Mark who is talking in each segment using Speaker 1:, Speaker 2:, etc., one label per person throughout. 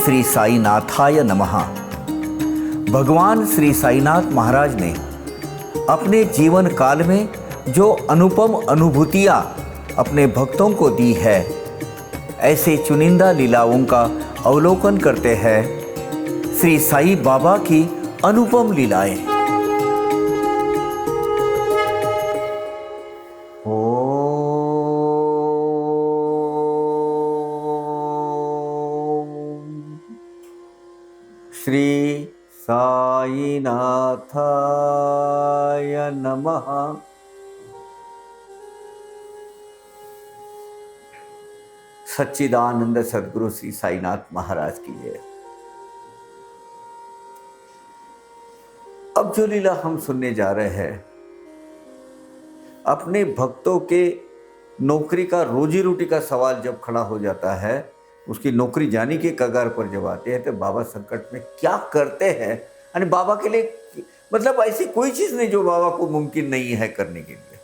Speaker 1: श्री साईनाथाय नमः। भगवान श्री साईनाथ महाराज ने अपने जीवन काल में जो अनुपम अनुभूतियाँ अपने भक्तों को दी है, ऐसे चुनिंदा लीलाओं का अवलोकन करते हैं श्री साईं बाबा की अनुपम लीलाएं। श्री साईनाथाय नमः। सच्चिदानंद सद्गुरु श्री साईनाथ महाराज की जय। अब जो लीला हम सुनने जा रहे हैं, अपने भक्तों के नौकरी का, रोजी रोटी का सवाल जब खड़ा हो जाता है, उसकी नौकरी जाने के कगार पर जब आते हैं, तो बाबा संकट में क्या करते हैं। यानी बाबा के लिए मतलब ऐसी कोई चीज नहीं जो बाबा को मुमकिन नहीं है करने के लिए।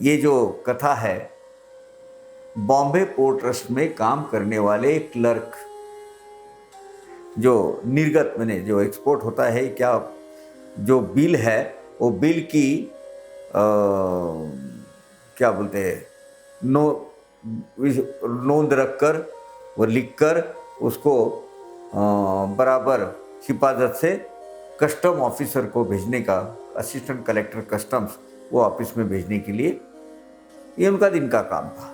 Speaker 1: ये जो कथा है, बॉम्बे पोर्ट ट्रस्ट में काम करने वाले क्लर्क, जो निर्गत मैंने जो एक्सपोर्ट होता है, क्या जो बिल है, वो बिल की क्या बोलते हैं, नोंद रखकर, वो लिखकर उसको बराबर हिफाजत से कस्टम ऑफिसर को भेजने का, असिस्टेंट कलेक्टर कस्टम्स, वो ऑफिस में भेजने के लिए, ये उनका दिन का काम था।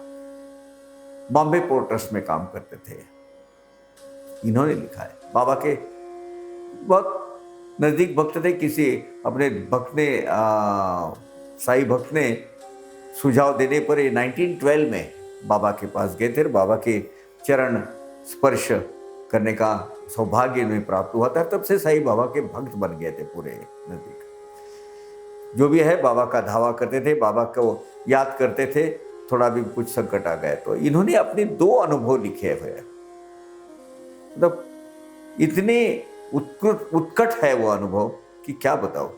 Speaker 1: बॉम्बे पोर्ट ट्रस्ट में काम करते थे। इन्होंने लिखा है, बाबा के बहुत नज़दीक भक्त थे। किसी अपने भक्त ने, साईं भक्त ने सुझाव देने पर ये 1912 में बाबा के पास गए थे। बाबा के चरण स्पर्श करने का सौभाग्य इन्हें प्राप्त हुआ था। तब से साईं बाबा के भक्त बन गए थे पूरे नज़दीक। जो भी है, बाबा का धावा करते थे, बाबा को याद करते थे। थोड़ा भी कुछ संकट आ गए तो इन्होंने अपने 2 अनुभव लिखे हुए, मतलब इतने उत्कट है वो अनुभव कि क्या बताओ।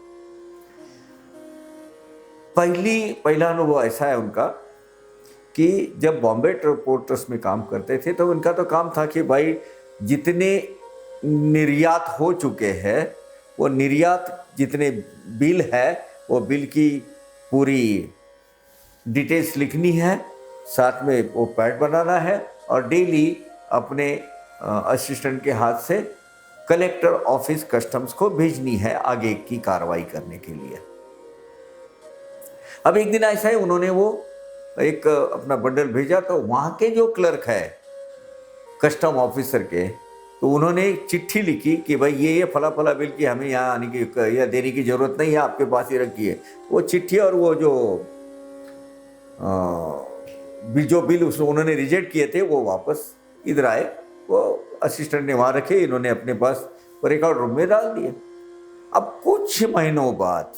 Speaker 1: पहला अनुभव ऐसा है उनका कि जब बॉम्बे पोर्ट ट्रस्ट में काम करते थे, तो उनका तो काम था कि भाई जितने निर्यात हो चुके हैं, वो निर्यात जितने बिल है, वो बिल की पूरी डिटेल्स लिखनी है, साथ में वो पैड बनाना है, और डेली अपने असिस्टेंट के हाथ से कलेक्टर ऑफिस कस्टम्स को भेजनी है आगे की कार्रवाई करने के लिए। अब एक दिन ऐसा है, उन्होंने वो एक अपना बंडल भेजा, तो वहाँ के जो क्लर्क है कस्टम ऑफिसर के, तो उन्होंने एक चिट्ठी लिखी कि भाई ये फला फला बिल की हमें यहाँ आने की या देने की ज़रूरत नहीं है, आपके पास ही रखिए। वो चिट्ठी और वो जो बिल उसको उन्होंने रिजेक्ट किए थे, वो वापस इधर आए। वो असिस्टेंट ने वहाँ रखे, इन्होंने अपने पास रिकॉर्ड रूम में डाल दिए। अब कुछ महीनों बाद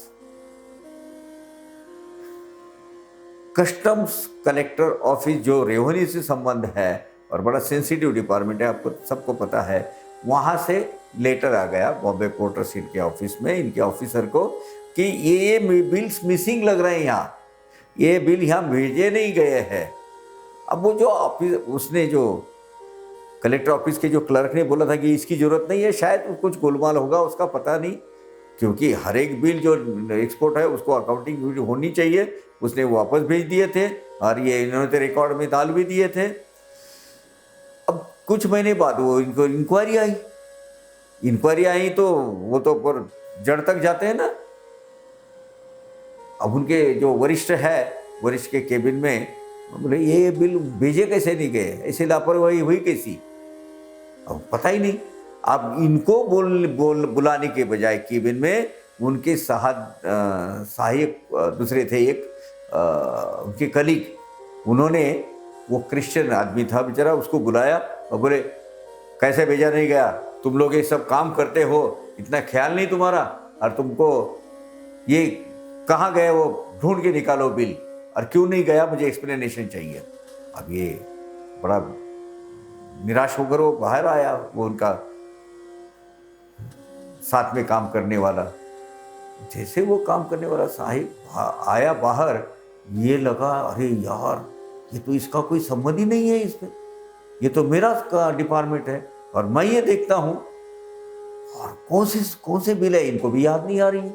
Speaker 1: कस्टम्स कलेक्टर ऑफिस, जो रेवन्यू से संबंध है और बड़ा सेंसिटिव डिपार्टमेंट है, आपको सबको पता है, वहाँ से लेटर आ गया बॉम्बे पोर्ट ट्रस्ट के ऑफिस में, इनके ऑफिसर को, कि ये बिल्स मिसिंग लग रहे हैं, यहाँ ये बिल यहाँ भेजे नहीं गए हैं। अब वो जो ऑफिस, उसने जो कलेक्टर ऑफिस के जो क्लर्क ने बोला था कि इसकी ज़रूरत नहीं है, शायद कुछ गोलमाल होगा, उसका पता नहीं, क्योंकि हर एक बिल जो एक्सपोर्ट है उसको अकाउंटिंग होनी चाहिए। उसने वापस भेज दिए थे और ये इन्होंने तो रिकॉर्ड में डाल भी दिए थे। अब कुछ महीने बाद वो इनको इंक्वायरी आई तो वो तो पर जड़ तक जाते हैं ना। अब उनके जो वरिष्ठ के केबिन में बोले, ये बिल भेजे कैसे नहीं गए, ऐसे लापरवाही हुई कैसी, अब पता ही नहीं। अब इनको बुलाने के बजाय केबिन में उनके सहायक दूसरे थे, एक उनके कलीग, उन्होंने, वो क्रिश्चियन आदमी था बेचारा, उसको बुलाया और बोले, कैसे भेजा नहीं गया, तुम लोग ये सब काम करते हो, इतना ख्याल नहीं तुम्हारा, और तुमको ये कहाँ गए, वो ढूंढ के निकालो बिल, और क्यों नहीं गया, मुझे एक्सप्लेनेशन चाहिए। अब ये बड़ा निराश होकर वो बाहर आया, वो उनका साथ में काम करने वाला। जैसे वो काम करने वाला साहिब आया बाहर, ये लगा, अरे यार, ये तो इसका कोई संबंध ही नहीं है इसमें। ये तो मेरा डिपार्टमेंट है और मैं ये देखता हूँ, और कौन से बिल है इनको भी याद नहीं आ रही है।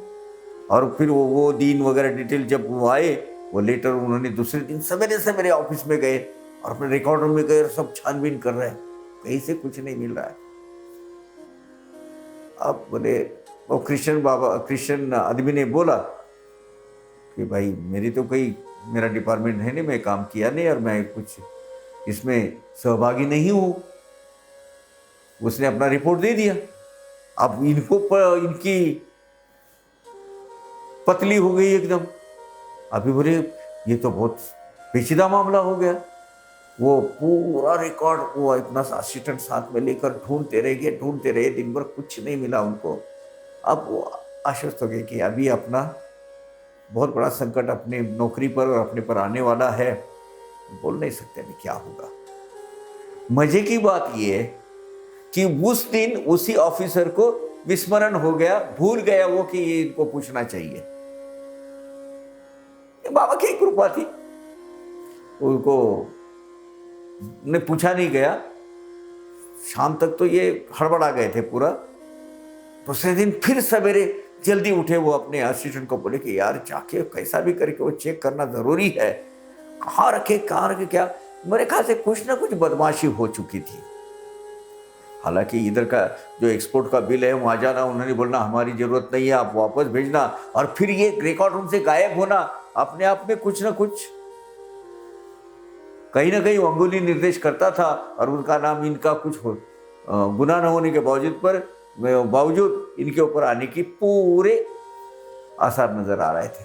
Speaker 1: और फिर वो दिन वगैरह डिटेल जब वो आए, वो लेटर उन्होंने दूसरे दिन सवेरे सवेरे ऑफिस में गए और अपने रिकॉर्ड रूम में गए और सब छानबीन कर रहे हैं, कहीं से कुछ नहीं मिल रहा है। अब बोले, वो क्रिश्चियन आदमी ने बोला कि भाई मेरी तो कोई, मेरा डिपार्टमेंट है नहीं, मैं काम किया नहीं और मैं कुछ इसमें सहभागी नहीं हूँ। उसने अपना रिपोर्ट दे दिया। अब इनकी पतली हो गई एकदम। अभी बोले ये तो बहुत पेचीदा मामला हो गया। वो पूरा रिकॉर्ड वो अपना असिस्टेंट साथ में लेकर ढूंढते रहे, दिन भर कुछ नहीं मिला उनको। अब वो आश्वस्त हो गए कि अभी अपना बहुत बड़ा संकट अपने नौकरी पर और अपने पर आने वाला है, बोल नहीं सकते अभी क्या होगा। मजे की बात ये है कि उस दिन उसी ऑफिसर को विस्मरण हो गया, भूल गया वो कि ये इनको पूछना चाहिए। ये बाबा की कृपा थी, उनको ने पूछा नहीं गया। शाम तक तो ये हड़बड़ा गए थे पूरा। दूसरे दिन फिर सवेरे जल्दी उठे, वो अपने असिस्टेंट को बोले कि यार जाके कैसा भी करके वो चेक करना जरूरी है, कहाँ रखे क्या। मेरे ख्याल से कुछ ना कुछ बदमाशी हो चुकी थी। हालांकि इधर का जो एक्सपोर्ट का बिल है वहाँ जाना, उन्होंने बोलना हमारी जरूरत नहीं है, आप वापस भेजना, और फिर ये रिकॉर्ड रूम से गायब होना अपने आप में कुछ ना कुछ कहीं ना कहीं अंगुली निर्देश करता था। और उनका नाम इनका कुछ गुनाह न होने के बावजूद इनके ऊपर आने की पूरे आसार नजर आ रहे थे।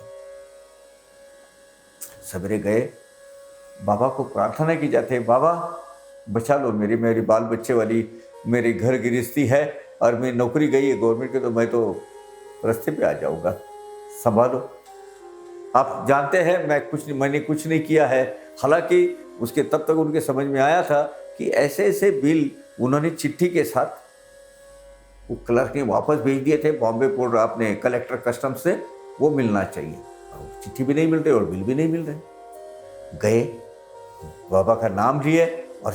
Speaker 1: सवेरे गए, बाबा को प्रार्थना की जाते, बाबा बचा लो मेरी बाल बच्चे वाली मेरी घर गृहस्थी है और मैं नौकरी गई है गवर्नमेंट के, तो मैं तो रास्ते पे आ जाऊंगा, संभालो। आप जानते हैं मैंने कुछ नहीं किया है। हालांकि उसके तब तक उनके समझ में आया था कि ऐसे ऐसे बिल उन्होंने चिट्ठी के साथ वो क्लर्क ने वापस भेज दिए थे बॉम्बे पोर्ट, अपने कलेक्टर कस्टम से, वो मिलना चाहिए। चिट्ठी भी नहीं मिल रही और बिल भी नहीं मिल रहे। गए, बाबा का नाम लिए और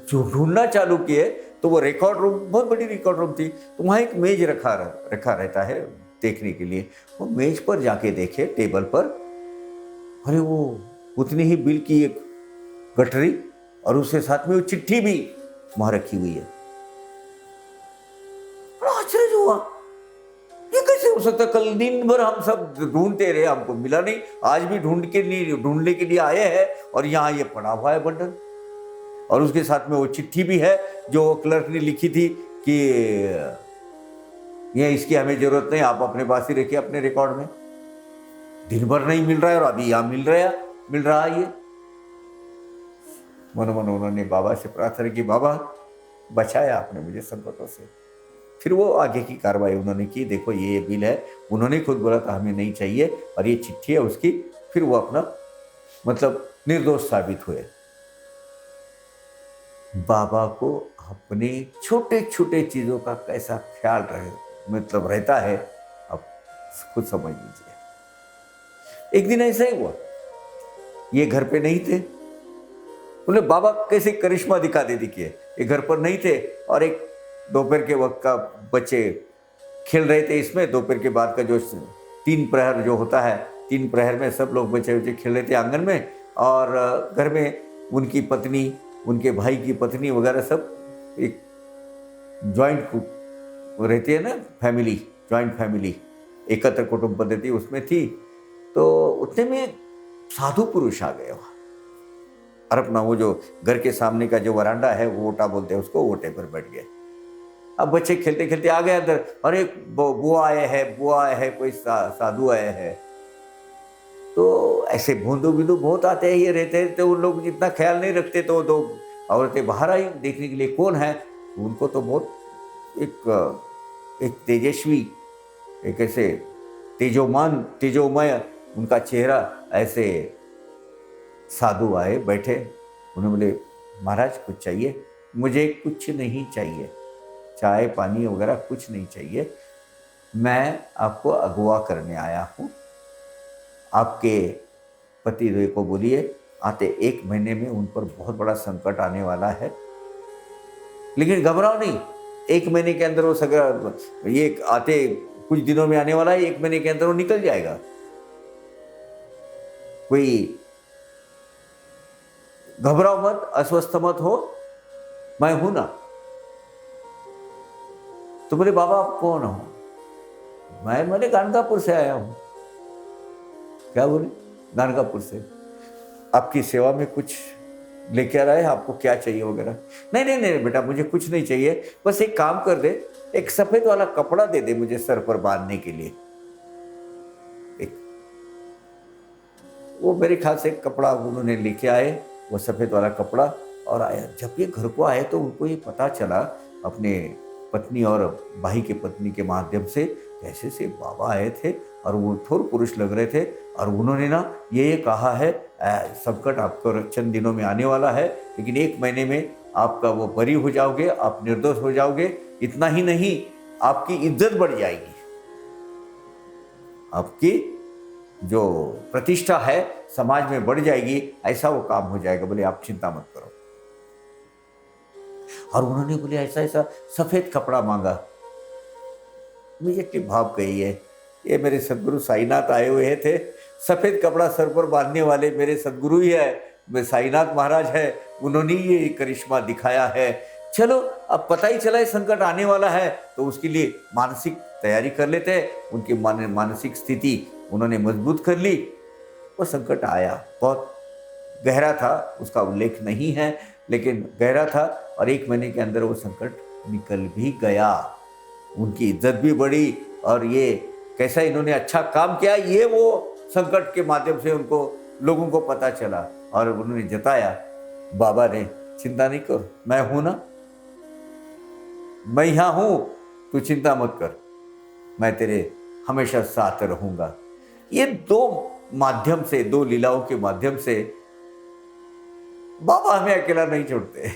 Speaker 1: जो ढूंढना चालू किए तो वो रिकॉर्ड रूम बहुत बड़ी रिकॉर्ड रूम थी, तो वहाँ एक मेज रखा रहता है देखने के लिए। वो मेज पर जाके देखे टेबल पर, अरे वो उतनी ही बिल की एक गठरी और उसके साथ में वो चिट्ठी भी वहां रखी हुई है। बड़ा आश्चर्य हुआ, ये कैसे हो सकता। कल दिन भर हम सब ढूंढते रहे, हमको मिला नहीं, आज भी ढूंढने के लिए आए हैं और यहाँ ये पड़ा हुआ है बंडल। और उसके साथ में वो चिट्ठी भी है जो क्लर्क ने लिखी थी कि ये इसकी हमें जरूरत नहीं, आप अपने पास ही रखिए अपने रिकॉर्ड में। दिन भर नहीं मिल रहा है और अभी यहाँ मिल रहा है ये। मन उन्होंने बाबा से प्रार्थना की, बाबा बचाया आपने मुझे संकटों से। फिर वो आगे की कार्रवाई उन्होंने की, देखो ये बिल है, उन्होंने खुद बोला था हमें नहीं चाहिए, और ये चिट्ठी है उसकी। फिर वो अपना निर्दोष साबित हुए। बाबा को अपने छोटे छोटे चीजों का कैसा ख्याल रहता है, आप खुद समझ लीजिए। एक दिन ऐसा ही हुआ, ये घर पे नहीं थे। बोले बाबा कैसे करिश्मा दिखा दे दिखे, ये घर पर नहीं थे। और एक दोपहर के वक्त का बच्चे खेल रहे थे इसमें, दोपहर के बाद का जो 3 प्रहर जो होता है, 3 प्रहर में सब लोग बच्चे खेल रहे थे आंगन में। और घर में उनकी पत्नी, उनके भाई की पत्नी वगैरह सब एक जॉइंट रहती है ना फैमिली, जॉइंट फैमिली, एकत्र कुटुंब पद्धति उसमें थी। तो उतने में साधु पुरुष आ गए वहाँ, और अपना वो जो घर के सामने का जो वरांडा है, वो ओटा बोलते हैं उसको, ओटे पर बैठ गए। अब बच्चे खेलते खेलते आ गए अंदर, अरे बुआ आए हैं, कोई साधु आए हैं। तो ऐसे भोंदू बिंदु बहुत आते हैं, ये रहते हैं, तो उन लोग जितना ख्याल नहीं रखते। तो 2 औरतें बाहर आई देखने के लिए कौन है। उनको तो बहुत एक तेजस्वी, एक ऐसे तेजोमय उनका चेहरा, ऐसे साधु आए बैठे। उन्होंने बोले महाराज कुछ चाहिए? मुझे कुछ नहीं चाहिए, चाय पानी वगैरह कुछ नहीं चाहिए, मैं आपको अगवा करने आया हूँ। आपके पतिदेव को बोलिए आते 1 महीने में उन पर बहुत बड़ा संकट आने वाला है। लेकिन घबराओ नहीं, 1 महीने के अंदर वो सगरा ये आते कुछ दिनों में आने वाला है, 1 महीने के अंदर वो निकल जाएगा। कोई घबराओ मत, अस्वस्थ मत हो, मैं हूं ना। तो बोले बाबा आप कौन हो? मैंने गानकापुर से आया हूं। क्या बोले? गानकापुर से। आपकी सेवा में कुछ लेके आ रहा है, आपको क्या चाहिए वगैरह? नहीं नहीं नहीं बेटा, मुझे कुछ नहीं चाहिए, बस एक काम कर दे, एक सफेद वाला कपड़ा दे दे मुझे सर पर बांधने के लिए। एक वो मेरे ख्याल से कपड़ा उन्होंने लेके आए, वो सफेद वाला कपड़ा, और आया। जब ये घर को आए तो उनको ये पता चला अपने पत्नी और भाई के पत्नी के माध्यम से, कैसे से बाबा आए थे और वो थोर पुरुष लग रहे थे, और उन्होंने ना ये कहा है संकट आपको चंद दिनों में आने वाला है, लेकिन 1 महीने में आपका वो बरी हो जाओगे, आप निर्दोष हो जाओगे। इतना ही नहीं, आपकी इज्जत बढ़ जाएगी, आपकी जो प्रतिष्ठा है समाज में बढ़ जाएगी, ऐसा वो काम हो जाएगा। बोले आप चिंता मत करो। और उन्होंने बोले ऐसा ऐसा सफेद कपड़ा मांगा। इमीडिएटली भाव गई है, ये मेरे सदगुरु साईनाथ आए हुए थे, सफेद कपड़ा सर पर बांधने वाले मेरे सदगुरु ही है, वे साईनाथ महाराज है, उन्होंने ये करिश्मा दिखाया है। चलो अब पता ही चला है संकट आने वाला है, तो उसके लिए मानसिक तैयारी कर लेते हैं। उनकी मानसिक स्थिति उन्होंने मजबूत कर ली। वो संकट आया, बहुत गहरा था, उसका उल्लेख नहीं है, लेकिन गहरा था, और 1 महीने के अंदर वो संकट निकल भी गया। उनकी इज्जत भी बढ़ी, और ये कैसा इन्होंने अच्छा काम किया, ये वो संकट के माध्यम से उनको लोगों को पता चला, और उन्होंने जताया। बाबा ने चिंता नहीं कर, मैं हूं ना, मैं यहां हूं, तू चिंता मत कर, मैं तेरे हमेशा साथ रहूंगा। ये 2 माध्यम से, 2 लीलाओं के माध्यम से बाबा हमें अकेला नहीं छोड़ते।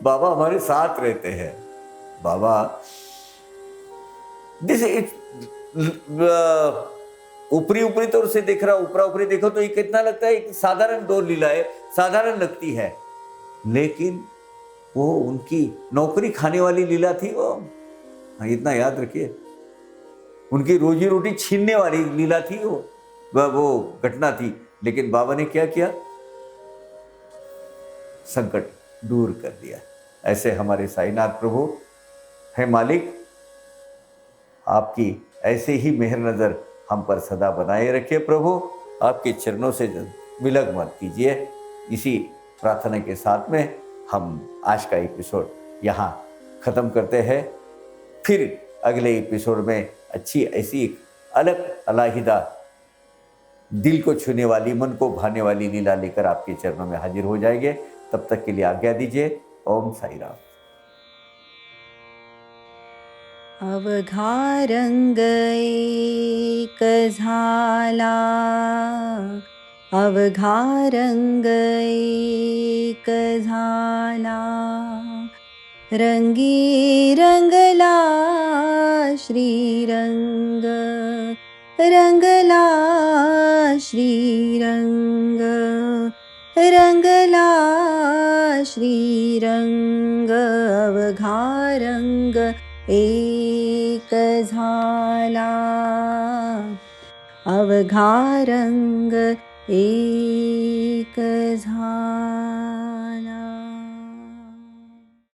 Speaker 1: बाबा हमारे साथ रहते हैं। बाबा ऊपरी ऊपरी तौर से देख रहा, ऊपरा ऊपरी देखो तो ये कितना लगता है, साधारण 2 लीलाएं साधारण लगती है, लेकिन वो उनकी नौकरी खाने वाली लीला थी वो। इतना याद रखिए, उनकी रोजी रोटी छीनने वाली लीला थी वो घटना थी। लेकिन बाबा ने क्या किया? संकट दूर कर दिया। ऐसे हमारे साईनाथ प्रभु है मालिक, आपकी ऐसे ही मेहर नजर हम पर सदा बनाए रखे प्रभु, आपके चरणों से विलग मत कीजिए। इसी प्रार्थना के साथ में हम आज का एपिसोड यहाँ ख़त्म करते हैं। फिर अगले एपिसोड में अच्छी ऐसी एक अलग अलहिदा दिल को छूने वाली, मन को भाने वाली लीला लेकर आपके चरणों में हाजिर हो जाएंगे। तब तक के लिए आज्ञा दीजिए। ओम साई राम।
Speaker 2: अवघा रंग एक झाला, अवघा रंग एक झाला, रंगी रंगला श्रीरंग, रंगला श्रीरंग, रंगला श्रीरंग। अवघा रंग एक झाला, अवघा रंग एक झाला।